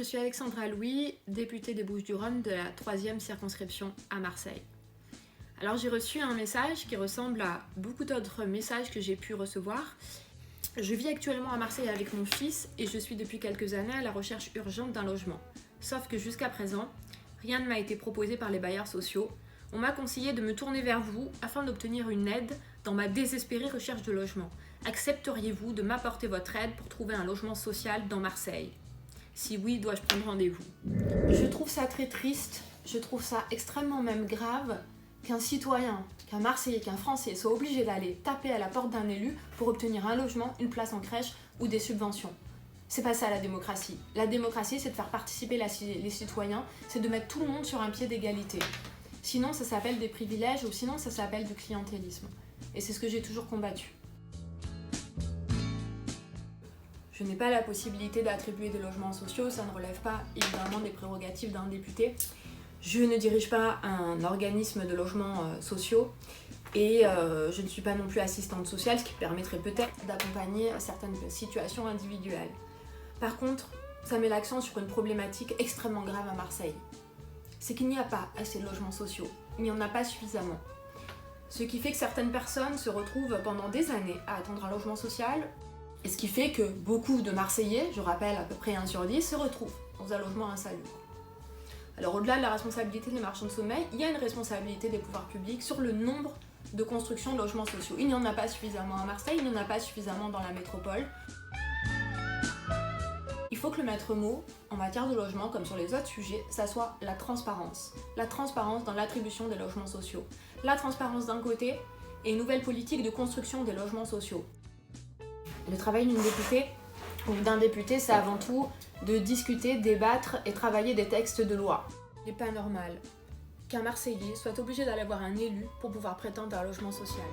Je suis Alexandra Louis, députée des Bouches-du-Rhône de la 3e circonscription à Marseille. Alors j'ai reçu un message qui ressemble à beaucoup d'autres messages que j'ai pu recevoir. Je vis actuellement à Marseille avec mon fils et je suis depuis quelques années à la recherche urgente d'un logement. Sauf que jusqu'à présent, rien ne m'a été proposé par les bailleurs sociaux. On m'a conseillé de me tourner vers vous afin d'obtenir une aide dans ma désespérée recherche de logement. Accepteriez-vous de m'apporter votre aide pour trouver un logement social dans Marseille ? Si oui, dois-je prendre rendez-vous ? Je trouve ça très triste, je trouve ça extrêmement même grave qu'un citoyen, qu'un Marseillais, qu'un Français soit obligé d'aller taper à la porte d'un élu pour obtenir un logement, une place en crèche ou des subventions. C'est pas ça la démocratie. La démocratie, c'est de faire participer les citoyens, c'est de mettre tout le monde sur un pied d'égalité. Sinon, ça s'appelle des privilèges ou sinon, ça s'appelle du clientélisme. Et c'est ce que j'ai toujours combattu. Je n'ai pas la possibilité d'attribuer des logements sociaux, ça ne relève pas évidemment des prérogatives d'un député. Je ne dirige pas un organisme de logements sociaux et je ne suis pas non plus assistante sociale, ce qui permettrait peut-être d'accompagner certaines situations individuelles. Par contre, ça met l'accent sur une problématique extrêmement grave à Marseille. C'est qu'il n'y a pas assez de logements sociaux, il n'y en a pas suffisamment. Ce qui fait que certaines personnes se retrouvent pendant des années à attendre un logement social. Et ce qui fait que beaucoup de Marseillais, je rappelle à peu près 1 sur 10, se retrouvent dans un logement insalubre. Alors au-delà de la responsabilité des marchands de sommeil, il y a une responsabilité des pouvoirs publics sur le nombre de constructions de logements sociaux. Il n'y en a pas suffisamment à Marseille, il n'y en a pas suffisamment dans la métropole. Il faut que le maître mot, en matière de logement, comme sur les autres sujets, ça soit la transparence. La transparence dans l'attribution des logements sociaux. La transparence d'un côté et une nouvelle politique de construction des logements sociaux. Le travail d'une députée ou d'un député, c'est avant tout de discuter, débattre et travailler des textes de loi. Il n'est pas normal qu'un Marseillais soit obligé d'aller voir un élu pour pouvoir prétendre à un logement social.